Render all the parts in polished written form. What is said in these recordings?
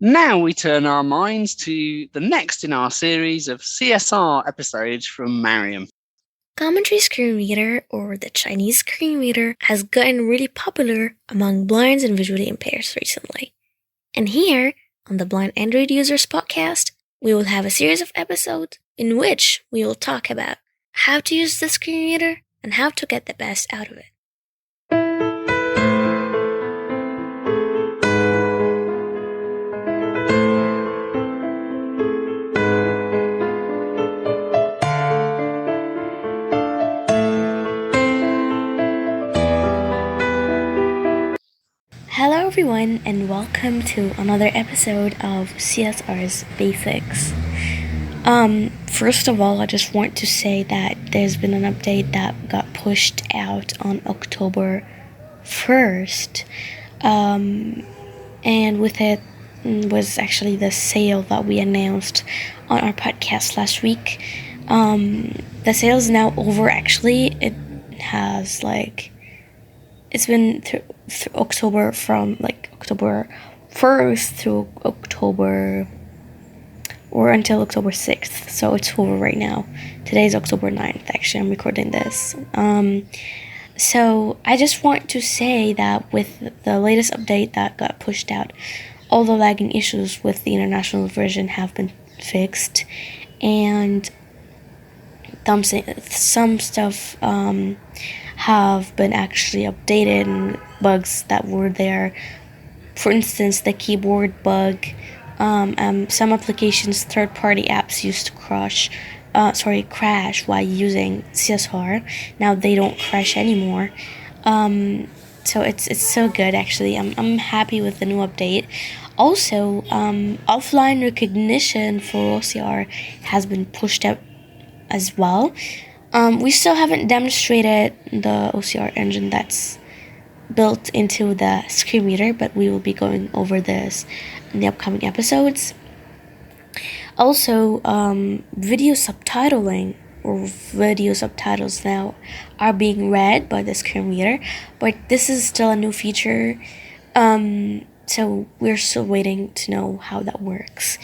Now we turn our minds to the next in our series of CSR episodes from Mariam. Commentary screen reader, or the Chinese screen reader, has gotten really popular among blinds and visually impaired recently. And here, on the Blind Android Users podcast, we will have a series of episodes in which we will talk about how to use the screen reader and how to get the best out of it. Hello everyone and welcome to another episode of CSR's Basics. First of all, I just want to say that there's been an update that got pushed out on October 1st. And with it was actually the sale that we announced on our podcast last week. The sale is now over actually. It has it's been through October from October 1st through October or until October 6th. So it's over right now. Today's October 9th, actually. I'm recording this. So I just want to say that with the latest update that got pushed out, all the lagging issues with the international version have been fixed, and some stuff have been actually updated, and bugs that were there. For instance, the keyboard bug. Some applications, third-party apps used to crash while using CSR. Now they don't crash anymore. So it's so good actually. I'm happy with the new update. Also, offline recognition for OCR has been pushed out as well. We still haven't demonstrated the OCR engine that's built into the screen reader, but we will be going over this in the upcoming episodes. Also, video subtitling or video subtitles now are being read by the screen reader, but this is still a new feature, so we're still waiting to know how that works.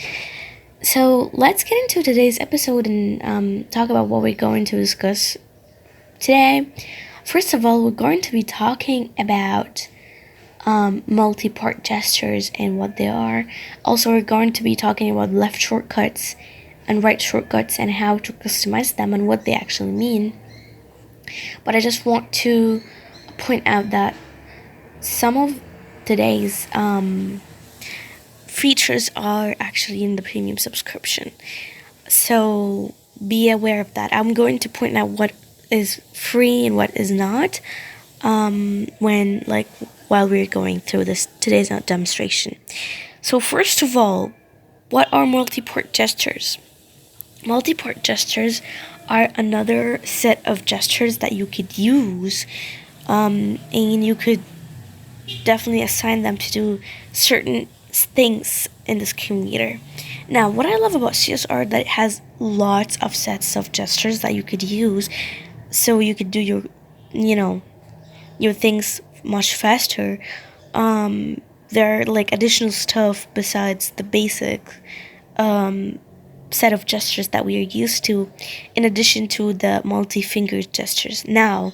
So let's get into today's episode and talk about what we're going to discuss today. First of all, we're going to be talking about multi-part gestures and what they are. Also, we're going to be talking about left shortcuts and right shortcuts and how to customize them and what they actually mean. But I just want to point out that some of today's features are actually in the premium subscription. So be aware of that. I'm going to point out what is free and what is not while we're going through today's demonstration. So first of all, what are multi-part gestures? Multi-part gestures are another set of gestures that you could use, and you could definitely assign them to do certain things in the screen reader. Now, what I love about CSR that it has lots of sets of gestures that you could use, so you could do your things much faster. There are additional stuff besides the basic set of gestures that we are used to, in addition to the multi-finger gestures. Now,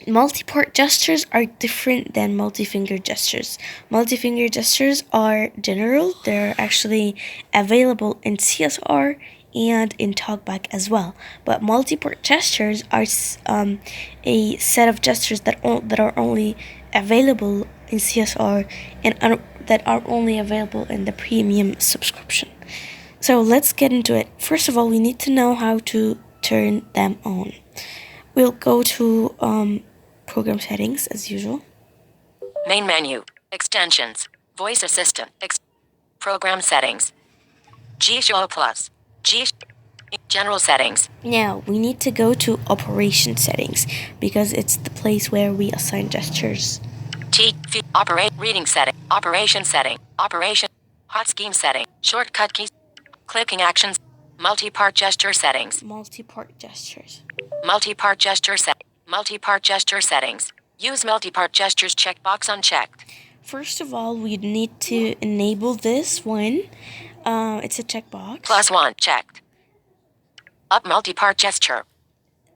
multi-part gestures are different than multi-finger gestures. Multi-finger gestures are general. They're actually available in CSR and in TalkBack as well. But multi-part gestures are a set of gestures that are only available in CSR and that are only available in the premium subscription. So let's get into it. First of all, we need to know how to turn them on. We'll go to program settings as usual. Main menu, extensions, voice assistant, program settings, G-Show Plus, general settings. Now we need to go to operation settings because it's the place where we assign gestures. Operate reading setting, operation setting, operation, hot scheme setting, shortcut keys, clicking actions, multi-part gesture settings. Multi-part gestures. Multi-part gesture settings. Use multi-part gestures checkbox unchecked. First of all, we need to enable this one. It's a checkbox. +1 checked. Up multipart gesture.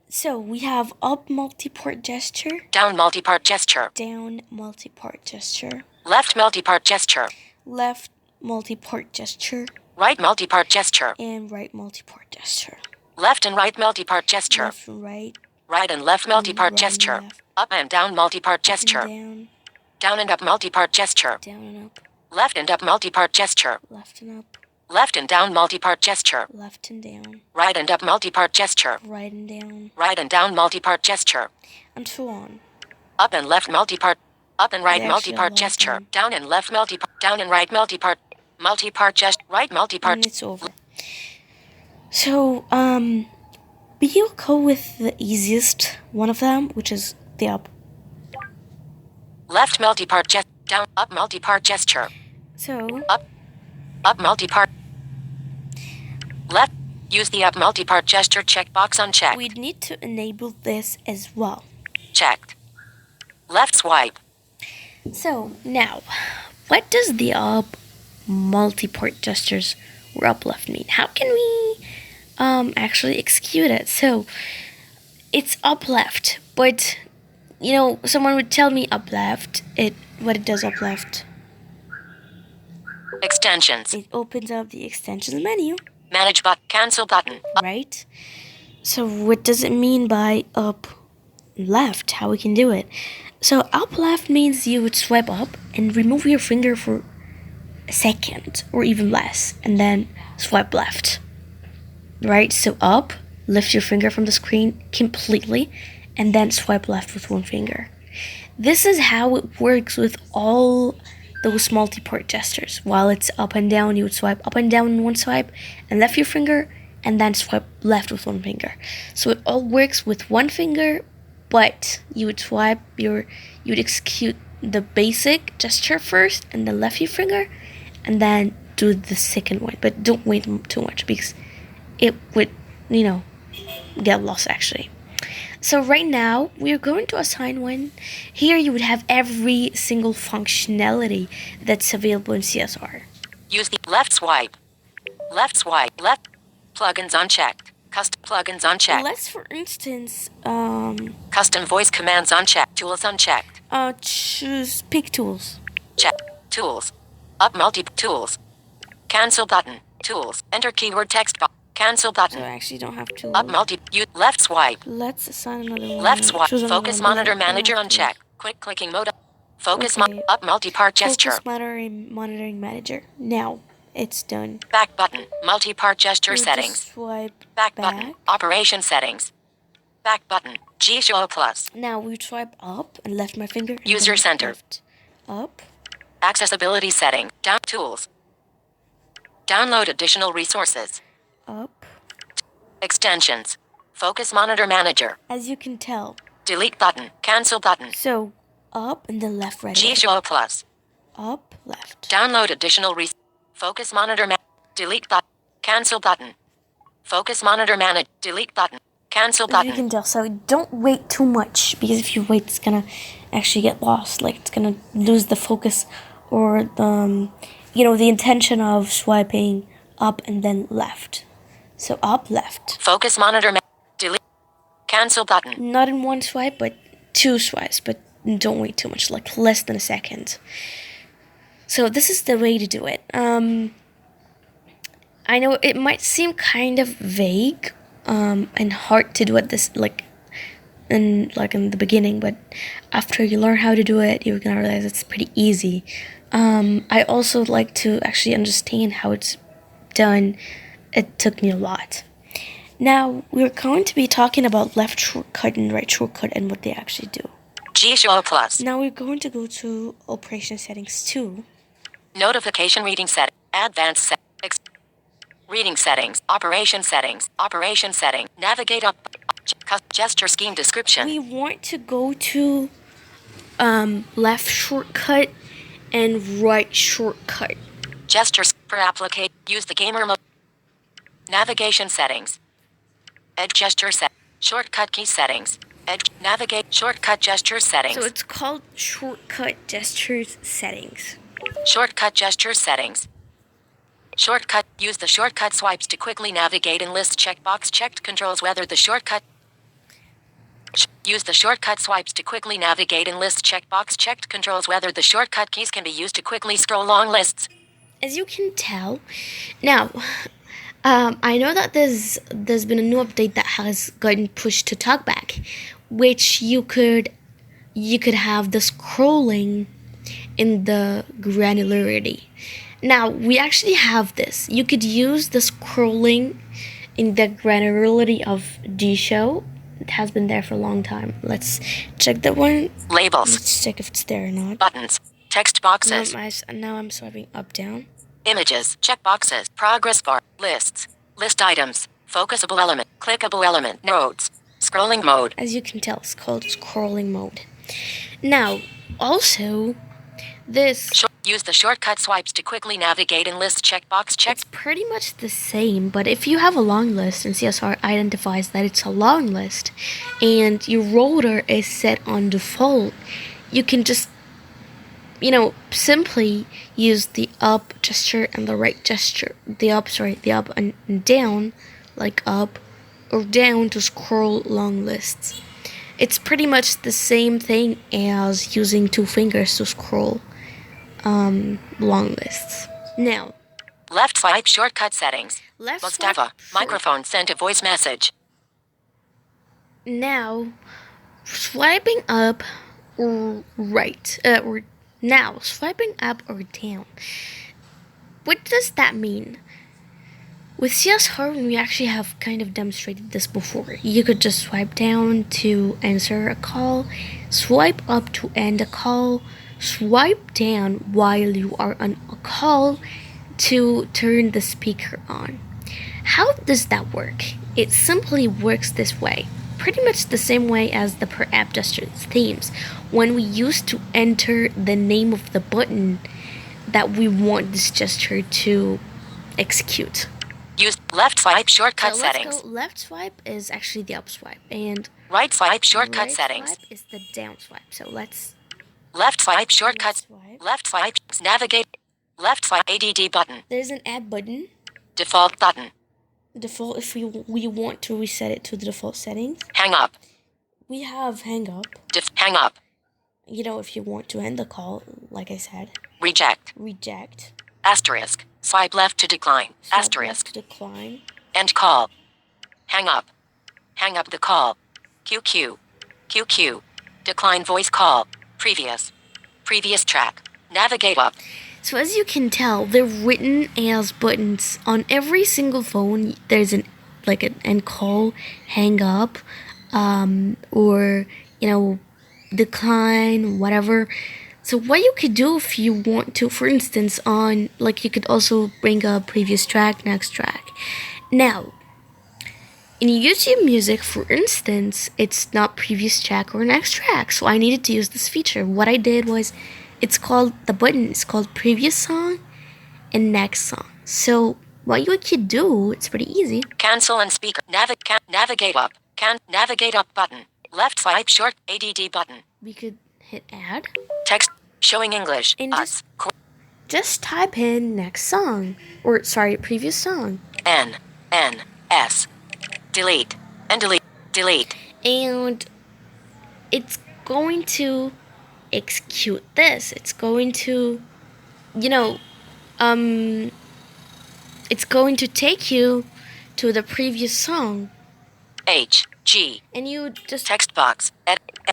So we have up multipart gesture, Down multipart gesture. down multipart gesture, Left multipart gesture. left multipart gesture, Right multipart gesture. and right multipart gesture. Left and right multipart gesture. Left and right, Right and left multipart right and gesture. left, Up and down multipart and gesture. down, Down and up multipart gesture. down and up, Left and up multipart gesture. left and up, Left and down multipart gesture. left and down, Right and up multipart gesture. right and down, Right and down multipart gesture. and so on. Up and left multipart. Up and right There's actually a lot multipart of gesture. them. Down and left multipart. Down and right multipart. Multipart gesture. Right And multipart. it's over. So, we'll go with the easiest one of them, which is the up. Left multipart gesture. Down up multipart gesture. So, Up multipart. Left. Use the up multipart gesture checkbox unchecked. we need to enable this as well. Checked. Left swipe. So, now, what does the up multi-part gestures or up left mean? How can we actually execute it? So, it's up left, but someone would tell me up left, what it does up left. Extensions. It opens up the extensions menu, Manage button. Cancel button. right? So what does it mean by up left? How we can do it? So up left means you would swipe up and remove your finger for a second or even less, and then swipe left. Right? So up, lift your finger from the screen completely, and then swipe left with one finger. This is how it works with all those multi-part gestures. While it's up and down, you would swipe up and down in one swipe, and left your finger, and then swipe left with one finger. So it all works with one finger, but you would execute the basic gesture first, and then left your finger, and then do the second one. But don't wait too much because it would, get lost actually. So right now, we're going to assign one. Here you would have every single functionality that's available in CSR. Use the left swipe. Left swipe. Left. Plugins unchecked. Custom plugins unchecked. Let's, for instance, Custom voice commands unchecked. Tools unchecked. choose pick tools. Check. Tools. Up multi tools. Cancel button. Tools. Enter keyword text box. Cancel So I button. actually don't have to. Up multi. Left swipe. Let's assign another one. Left swipe. Choose another Focus one. monitor I don't manager have to. unchecked. Quick clicking mode. Focus Okay. up multi-part gesture. Focus monitoring manager. Now it's done. Back button. Multi-part gesture We'll just settings. Swipe Back back. button. Operation settings. Back button. G show plus. Now we swipe up and left my finger. and User then center. left. Up. Accessibility setting. Down tools. Download additional resources. Up. Extensions. Focus monitor manager. As you can tell. Delete button. Cancel button. So up and then left right G away. show plus. Up left. Download additional Focus monitor delete button. Cancel button. Focus monitor manage. Delete button. Cancel As you button. can tell. So don't wait too much because if you wait, it's gonna actually get lost. Like it's gonna lose the focus or the intention of swiping up and then left. So up left. Focus monitor delete. Cancel button. Not in one swipe, but two swipes. But don't wait too much, like less than a second. So this is the way to do it. I know it might seem kind of vague and hard to do it in the beginning, but after you learn how to do it, you're gonna realize it's pretty easy. I also like to actually understand how it's done. It took me a lot. Now we're going to be talking about left shortcut and right shortcut and what they actually do. G show plus. Now we're going to go to operation settings 2. Notification reading set. Advanced set. Reading settings. Operation settings. Operation setting. Navigate up. Gesture scheme description. We want to go to left shortcut and right shortcut. Gestures per applicate. Use the gamer mode. Navigation settings. Edge gesture set. Shortcut key settings. Edge. Navigate. Shortcut gesture settings. So it's called shortcut gestures settings. Shortcut gesture settings. Shortcut. Use the shortcut swipes to quickly navigate in list checkbox checked controls whether the shortcut. Use the shortcut swipes to quickly navigate in list checkbox checked controls whether the shortcut keys can be used to quickly scroll long lists. As you can tell, now, I know that there's been a new update that has gotten pushed to TalkBack, which you could have the scrolling in the granularity. Now we actually have this. You could use the scrolling in the granularity of D show. It has been there for a long time. Let's check that one. Labels. Let's check if it's there or not. Buttons. Text boxes. Now I'm swiping up down. Images. Checkboxes. Progress bar. Lists. List items. Focusable element. Clickable element. Nodes. Scrolling mode. As you can tell, it's called scrolling mode. Now, also, this... Use the shortcut swipes to quickly navigate in list checkbox check. It's pretty much the same, but if you have a long list and CSR identifies that it's a long list and your rotor is set on default, you can just, simply use the up gesture and the right gesture. The up and down, like up or down to scroll long lists. It's pretty much the same thing as using two fingers to scroll long lists. Now, left swipe shortcut settings. Mustafa, microphone sent a voice message. Now, swiping up or right, now swiping up or down. What does that mean? With CSR, we actually have kind of demonstrated this before. You could just swipe down to answer a call, swipe up to end a call, swipe down while you are on a call to turn the speaker on. How does that work? It simply works this way. Pretty much the same way as the per app gestures themes. When we used to enter the name of the button that we want this gesture to execute. Use left swipe shortcut settings. Left swipe is actually the up swipe, and right swipe shortcut settings. Right swipe is the down swipe. So let's left swipe shortcuts. Left swipe navigate. Left swipe ADD button. There's an add button. Default button. Default if we want to reset it to the default settings. Hang up. We have hang up. Hang up. If you want to end the call, like I said. Reject. Reject. Asterisk. Swipe left to decline. Swipe Asterisk. left to decline. End call. Hang up. Hang up the call. QQ. QQ. Decline voice call. Previous. Previous track. Navigate up. So as you can tell, they're written as buttons on every single phone. There's an end call, hang up, or decline, whatever. So what you could do if you want to, for instance, you could also bring up previous track, next track. Now, in YouTube Music, for instance, it's not previous track or next track. So I needed to use this feature. What I did was, the button is called previous song and next song. So what you could do, it's pretty easy. Cancel and speaker. Navigate up. Navigate up button. Left swipe short ADD button. We could hit add. Text showing English. And just type in next song. Previous song. N S. Delete. And delete. And it's going to execute this. It's going to, it's going to take you to the previous song. H G. And you just text box.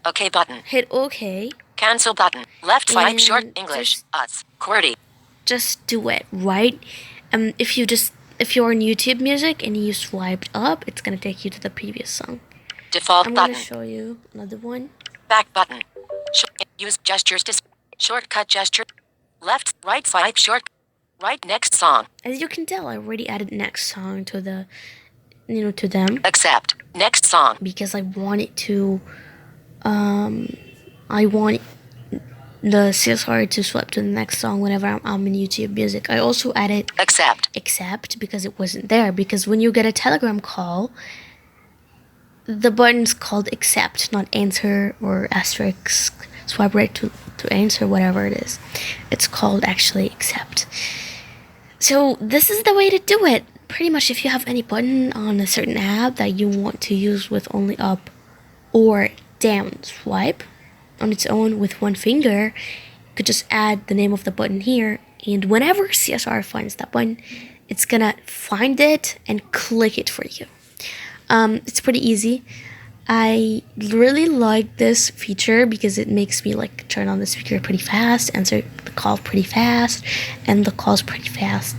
OK button. Hit OK. Cancel button. Left swipe short English. QWERTY. Just do it, right? If you're on YouTube Music and you swiped up, it's gonna take you to the previous song. Default I'm button. gonna show you another one. Back button. Use gestures to shortcut gesture. Left, right swipe short. Right next song. As you can tell, I already added next song to the, to them. Accept. Next song. Because I wanted to, I want the CSR to swipe to the next song whenever I'm in YouTube Music. I also added accept because it wasn't there. Because when you get a Telegram call, the button's called accept, not answer or asterisk, swipe right to answer, whatever it is. It's called actually accept. So this is the way to do it. Pretty much if you have any button on a certain app that you want to use with only up or down swipe on its own with one finger, you could just add the name of the button here, and whenever CSR finds that button, it's gonna find it and click it for you. It's pretty easy. I really like this feature because it makes me like turn on the speaker pretty fast, answer the call pretty fast, and the calls pretty fast.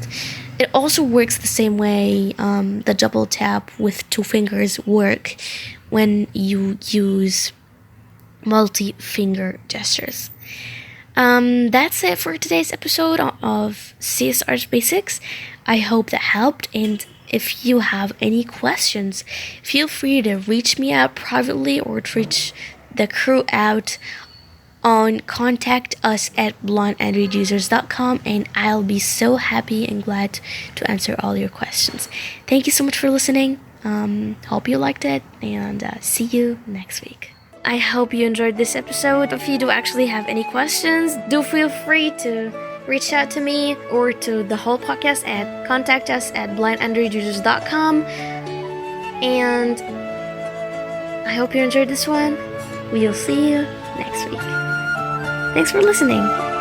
It also works the same way the double tap with two fingers work when you use multi-finger gestures. That's it for today's episode of CSR's Basics. I hope that helped, and if you have any questions, feel free to reach me out privately or to reach the crew out on contact us at blindandroidusers.com, and I'll be so happy and glad to answer all your questions. Thank you so much for listening. Hope you liked it, and see you next week. I hope you enjoyed this episode. If you do actually have any questions, do feel free to reach out to me or to the whole podcast at contact us at blindandroidusers.com. And I hope you enjoyed this one. We'll see you next week. Thanks for listening.